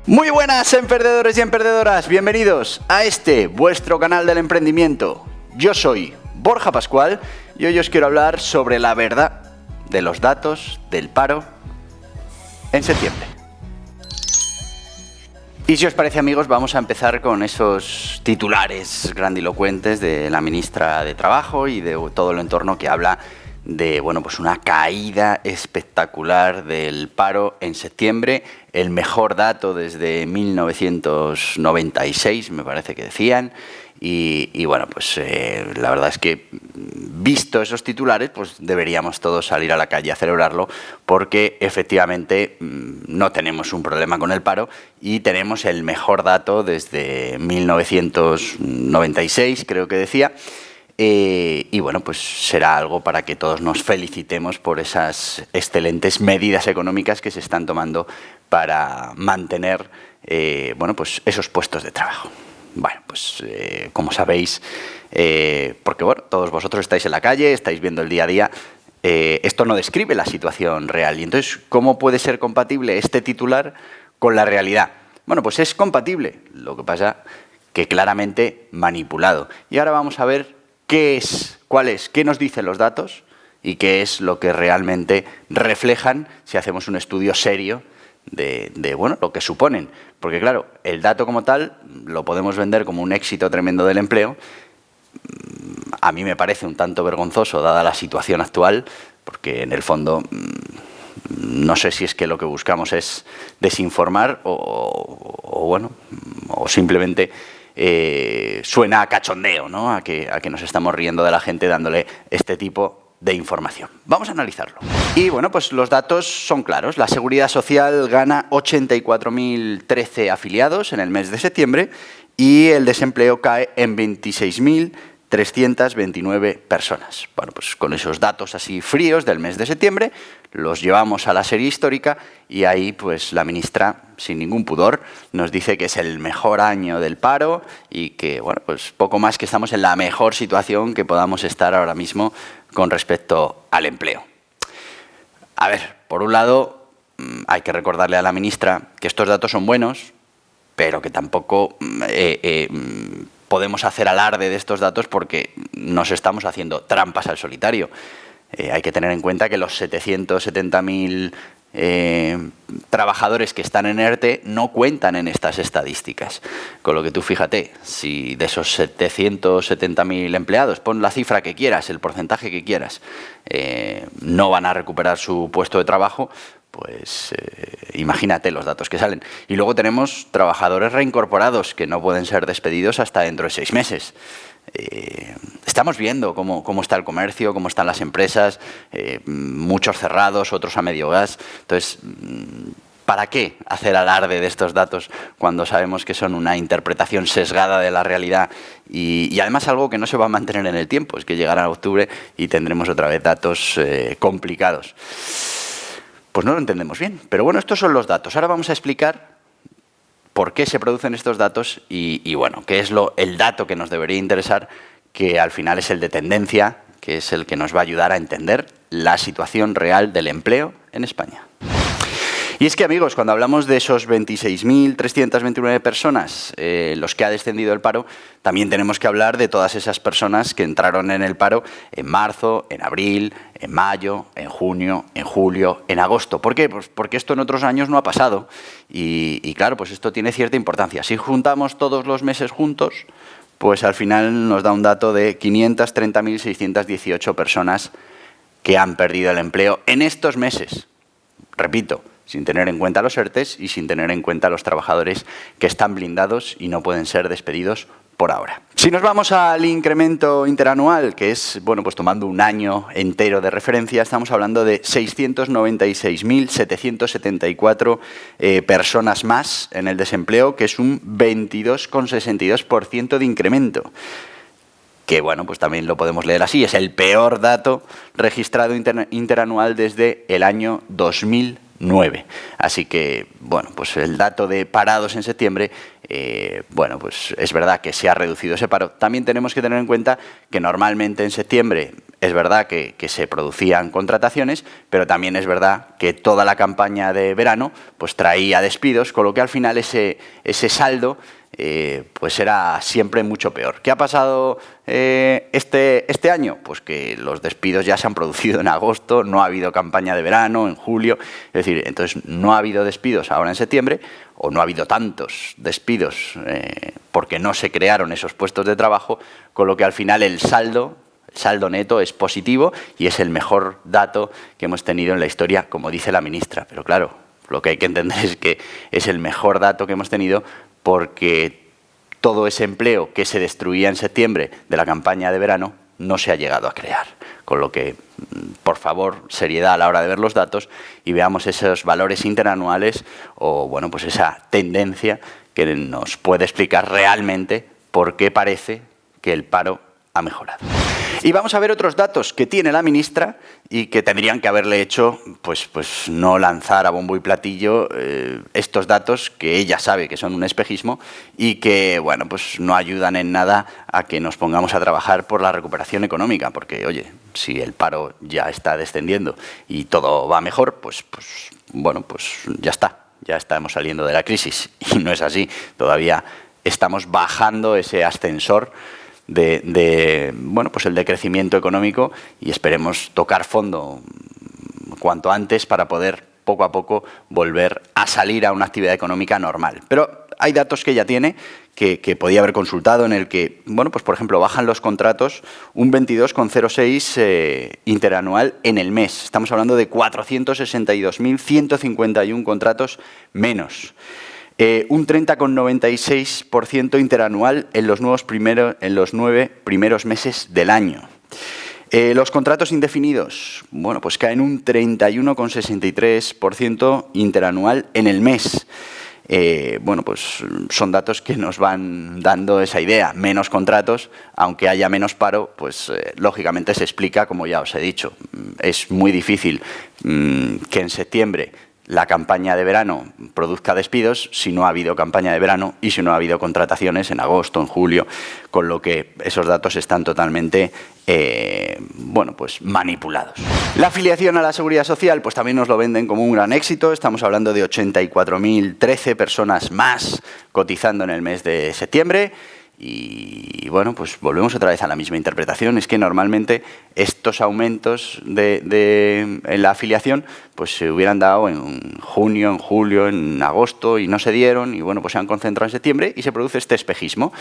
Muy buenas, emprendedores y emprendedoras, bienvenidos a este, vuestro canal del emprendimiento. Yo soy Borja Pascual y hoy os quiero hablar sobre la verdad de los datos del paro en septiembre. Y si os parece, amigos, vamos a empezar con esos titulares grandilocuentes de la ministra de Trabajo y de todo el entorno que habla de, pues una caída espectacular del paro en septiembre, el mejor dato desde 1996, me parece que decían, y la verdad es que, visto esos titulares, pues deberíamos todos salir a la calle a celebrarlo, porque efectivamente no tenemos un problema con el paro y tenemos el mejor dato desde 1996, creo que decía. Pues será algo para que todos nos felicitemos por esas excelentes medidas económicas que se están tomando para mantener esos puestos de trabajo. Como sabéis, porque todos vosotros estáis en la calle, estáis viendo el día a día, esto no describe la situación real. Y entonces, ¿cómo puede ser compatible este titular con la realidad? Pues es compatible, lo que pasa que claramente manipulado. Y ahora vamos a ver qué nos dicen los datos y qué es lo que realmente reflejan si hacemos un estudio serio de lo que suponen. Porque claro, el dato como tal lo podemos vender como un éxito tremendo del empleo. A mí me parece un tanto vergonzoso dada la situación actual, porque en el fondo no sé si es que lo que buscamos es desinformar o simplemente suena a cachondeo, ¿no? A que nos estamos riendo de la gente dándole este tipo de información. Vamos a analizarlo. Y pues los datos son claros. La Seguridad Social gana 84.013 afiliados en el mes de septiembre y el desempleo cae en 26.329 personas. Pues con esos datos así fríos del mes de septiembre los llevamos a la serie histórica y ahí pues la ministra, sin ningún pudor, nos dice que es el mejor año del paro y que poco más que estamos en la mejor situación que podamos estar ahora mismo con respecto al empleo. A ver, por un lado, hay que recordarle a la ministra que estos datos son buenos, pero que tampoco podemos hacer alarde de estos datos porque nos estamos haciendo trampas al solitario. Hay que tener en cuenta que los 770.000 trabajadores que están en ERTE no cuentan en estas estadísticas. Con lo que tú fíjate, si de esos 770.000 empleados, pon la cifra que quieras, el porcentaje que quieras, no van a recuperar su puesto de trabajo, pues imagínate los datos que salen. Y luego tenemos trabajadores reincorporados que no pueden ser despedidos hasta dentro de 6 meses. Estamos viendo cómo está el comercio, cómo están las empresas, muchos cerrados, otros a medio gas. Entonces, ¿para qué hacer alarde de estos datos cuando sabemos que son una interpretación sesgada de la realidad y además algo que no se va a mantener en el tiempo? Es que llegará octubre y tendremos otra vez datos complicados. Pues no lo entendemos bien. Pero estos son los datos. Ahora vamos a explicar por qué se producen estos datos y qué es el dato que nos debería interesar, que al final es el de tendencia, que es el que nos va a ayudar a entender la situación real del empleo en España. Y es que, amigos, cuando hablamos de esos 26.329 personas, los que ha descendido el paro, también tenemos que hablar de todas esas personas que entraron en el paro en marzo, en abril, en mayo, en junio, en julio, en agosto. ¿Por qué? Pues porque esto en otros años no ha pasado y claro, pues esto tiene cierta importancia. Si juntamos todos los meses juntos, pues al final nos da un dato de 530.618 personas que han perdido el empleo en estos meses. Repito, sin tener en cuenta los ERTEs y sin tener en cuenta los trabajadores que están blindados y no pueden ser despedidos por ahora. Si nos vamos al incremento interanual, que es, pues tomando un año entero de referencia, estamos hablando de 696.774 personas más en el desempleo, que es un 22,62% de incremento. Que pues también lo podemos leer así, es el peor dato registrado interanual desde el año 2009. Así que, pues el dato de parados en septiembre bueno, pues es verdad que se ha reducido ese paro. También tenemos que tener en cuenta que normalmente en septiembre es verdad que se producían contrataciones, pero también es verdad que toda la campaña de verano pues traía despidos, con lo que al final ese saldo pues era siempre mucho peor. ¿Qué ha pasado este año? Pues que los despidos ya se han producido en agosto, no ha habido campaña de verano, en julio, es decir, entonces no ha habido despidos ahora en septiembre, o no ha habido tantos despidos porque no se crearon esos puestos de trabajo, con lo que al final el saldo neto es positivo y es el mejor dato que hemos tenido en la historia, como dice la ministra. Pero claro, lo que hay que entender es que es el mejor dato que hemos tenido porque todo ese empleo que se destruía en septiembre de la campaña de verano no se ha llegado a crear. Con lo que, por favor, seriedad a la hora de ver los datos y veamos esos valores interanuales o, bueno, pues esa tendencia que nos puede explicar realmente por qué parece que el paro ha mejorado. Y vamos a ver otros datos que tiene la ministra y que tendrían que haberle hecho, pues no lanzar a bombo y platillo estos datos que ella sabe que son un espejismo y que, bueno, pues no ayudan en nada a que nos pongamos a trabajar por la recuperación económica, porque, oye, si el paro ya está descendiendo y todo va mejor, pues bueno, pues ya estamos saliendo de la crisis. Y no es así, todavía estamos bajando ese ascensor bueno, pues el decrecimiento económico y esperemos tocar fondo cuanto antes para poder poco a poco volver a salir a una actividad económica normal. Pero hay datos que ella tiene que podía haber consultado en el que, bueno, pues por ejemplo, bajan los contratos un 22,06 interanual en el mes. Estamos hablando de 462.151 contratos menos. Un 30,96% interanual en los 9 primeros meses del año. Los contratos indefinidos, bueno, pues caen un 31,63% interanual en el mes. Bueno, pues son datos que nos van dando esa idea. Menos contratos, aunque haya menos paro, pues lógicamente se explica, como ya os he dicho. Es muy difícil que en septiembre la campaña de verano produzca despidos si no ha habido campaña de verano y si no ha habido contrataciones en agosto, en julio, con lo que esos datos están totalmente bueno, pues manipulados. La afiliación a la Seguridad Social pues también nos lo venden como un gran éxito. Estamos hablando de 84.013 personas más cotizando en el mes de septiembre. Y bueno, pues volvemos otra vez a la misma interpretación. Es que normalmente estos aumentos en la afiliación pues se hubieran dado en junio, en julio, en agosto y no se dieron y bueno, pues se han concentrado en septiembre y se produce este espejismo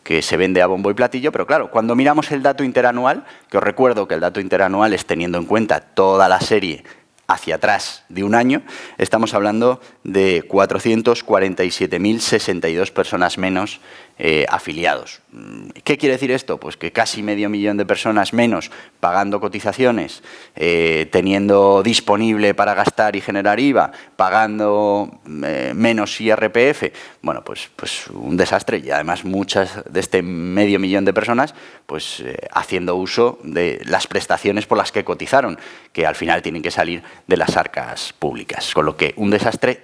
que se vende a bombo y platillo, pero claro, cuando miramos el dato interanual, que os recuerdo que el dato interanual es teniendo en cuenta toda la serie hacia atrás de un año, estamos hablando de 447.062 personas menos afiliados. ¿Qué quiere decir esto? Pues que casi 500.000 de personas menos pagando cotizaciones, teniendo disponible para gastar y generar IVA, pagando menos IRPF. Bueno, pues un desastre y además muchas de este 500.000 de personas pues haciendo uso de las prestaciones por las que cotizaron, que al final tienen que salir de las arcas públicas. Con lo que un desastre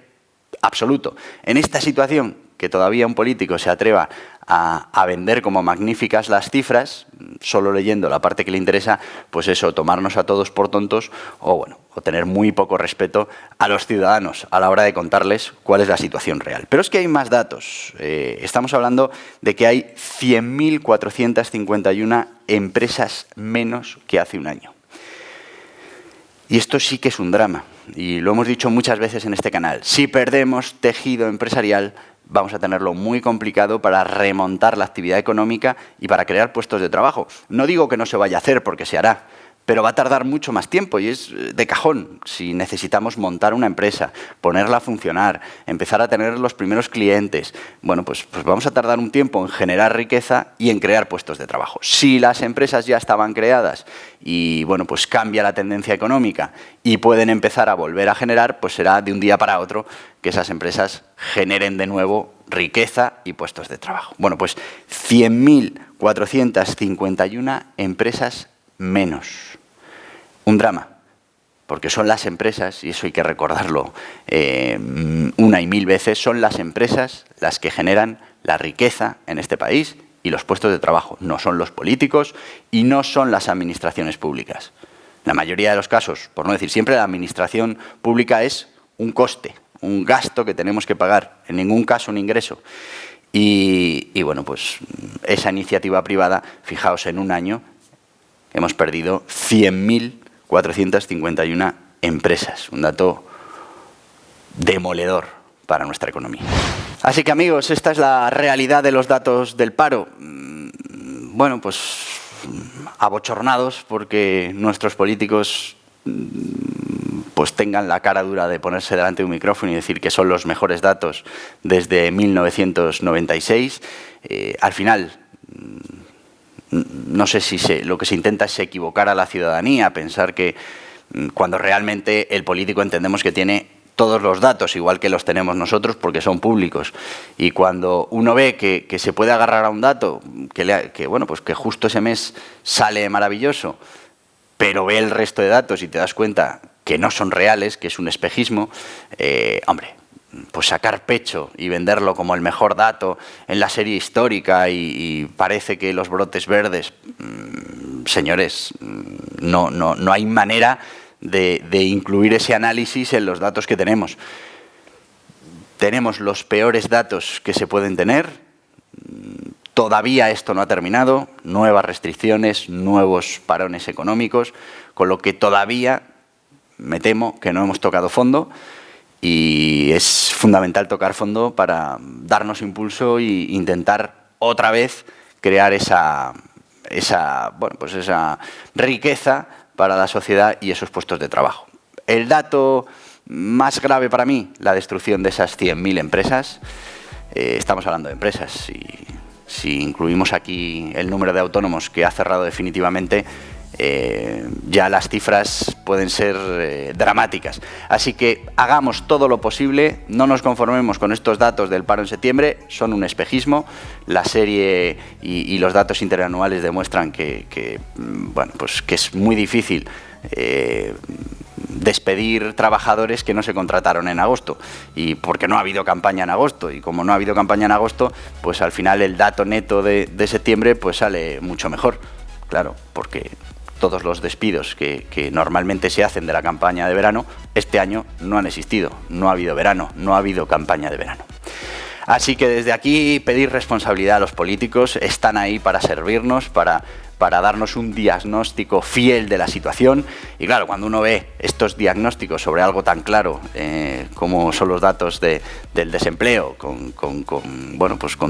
absoluto. En esta situación, que todavía un político se atreva a vender como magníficas las cifras, solo leyendo la parte que le interesa, pues eso, tomarnos a todos por tontos o, bueno, o tener muy poco respeto a los ciudadanos a la hora de contarles cuál es la situación real. Pero es que hay más datos. Estamos hablando de que hay 100.451 empresas menos que hace un año. Y esto sí que es un drama, y lo hemos dicho muchas veces en este canal. Si perdemos tejido empresarial, vamos a tenerlo muy complicado para remontar la actividad económica y para crear puestos de trabajo. No digo que no se vaya a hacer, porque se hará, pero va a tardar mucho más tiempo y es de cajón. Si necesitamos montar una empresa, ponerla a funcionar, empezar a tener los primeros clientes, bueno, pues vamos a tardar un tiempo en generar riqueza y en crear puestos de trabajo. Si las empresas ya estaban creadas y, bueno, pues cambia la tendencia económica y pueden empezar a volver a generar, pues será de un día para otro que esas empresas generen de nuevo riqueza y puestos de trabajo. Bueno, pues 100.451 empresas menos. Un drama. porque son las empresas, y eso hay que recordarlo una y mil veces, son las empresas las que generan la riqueza en este país y los puestos de trabajo. No son los políticos y no son las administraciones públicas. En la mayoría de los casos, por no decir siempre, la administración pública es un coste, un gasto que tenemos que pagar, en ningún caso un ingreso. Y bueno, pues esa iniciativa privada, fijaos, en un año hemos perdido 100.451 empresas, un dato demoledor para nuestra economía. Así que, amigos, esta es la realidad de los datos del paro. Bueno, pues abochornados porque nuestros políticos pues tengan la cara dura de ponerse delante de un micrófono y decir que son los mejores datos desde 1996. Al final, no sé si lo que se intenta es equivocar a la ciudadanía, pensar que cuando realmente el político entendemos que tiene todos los datos, igual que los tenemos nosotros, porque son públicos. Y cuando uno ve que se puede agarrar a un dato, bueno, pues que justo ese mes sale maravilloso, pero ve el resto de datos y te das cuenta que no son reales, que es un espejismo, hombre, pues sacar pecho y venderlo como el mejor dato en la serie histórica y parece que los brotes verdes, señores, no hay manera de incluir ese análisis en los datos que tenemos. Tenemos los peores datos que se pueden tener. Todavía esto no ha terminado. Nuevas restricciones, nuevos parones económicos, con lo que todavía me temo que no hemos tocado fondo y es fundamental tocar fondo para darnos impulso e intentar otra vez crear esa riqueza para la sociedad y esos puestos de trabajo. El dato más grave para mí, la destrucción de esas 100.000 empresas. Estamos hablando de empresas. Si incluimos aquí el número de autónomos que ha cerrado definitivamente, ya las cifras pueden ser dramáticas. Así que hagamos todo lo posible, no nos conformemos con estos datos del paro en septiembre, son un espejismo. La serie y los datos interanuales demuestran que es muy difícil despedir trabajadores que no se contrataron en agosto, y porque no ha habido campaña en agosto, y como no ha habido campaña en agosto, pues al final el dato neto de septiembre pues sale mucho mejor, claro, porque todos los despidos que normalmente se hacen de la campaña de verano, este año no han existido, no ha habido verano, no ha habido campaña de verano. Así que desde aquí pedir responsabilidad a los políticos, están ahí para servirnos, para darnos un diagnóstico fiel de la situación. Y claro, cuando uno ve estos diagnósticos sobre algo tan claro como son los datos del desempleo, con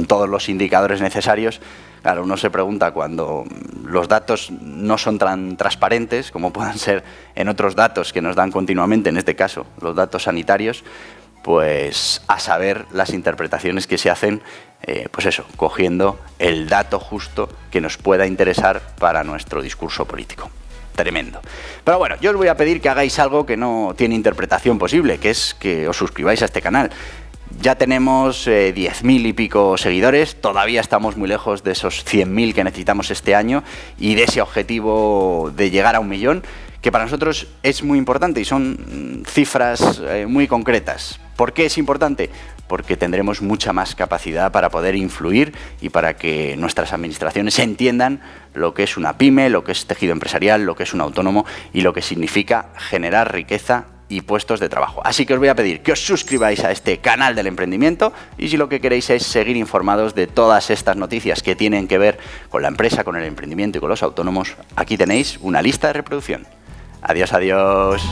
todos los indicadores necesarios, claro, uno se pregunta, cuando los datos no son tan transparentes como puedan ser en otros datos que nos dan continuamente, en este caso los datos sanitarios, pues a saber las interpretaciones que se hacen, cogiendo el dato justo que nos pueda interesar para nuestro discurso político. Tremendo. Pero bueno, yo os voy a pedir que hagáis algo que no tiene interpretación posible, que es que os suscribáis a este canal. Ya tenemos 10.000 y pico seguidores, todavía estamos muy lejos de esos 100.000 que necesitamos este año y de ese objetivo de llegar a 1 millón, que para nosotros es muy importante y son cifras muy concretas. ¿Por qué es importante? Porque tendremos mucha más capacidad para poder influir y para que nuestras administraciones entiendan lo que es una pyme, lo que es tejido empresarial, lo que es un autónomo y lo que significa generar riqueza y puestos de trabajo. Así que os voy a pedir que os suscribáis a este canal del emprendimiento, y si lo que queréis es seguir informados de todas estas noticias que tienen que ver con la empresa, con el emprendimiento y con los autónomos, aquí tenéis una lista de reproducción. Adiós, adiós.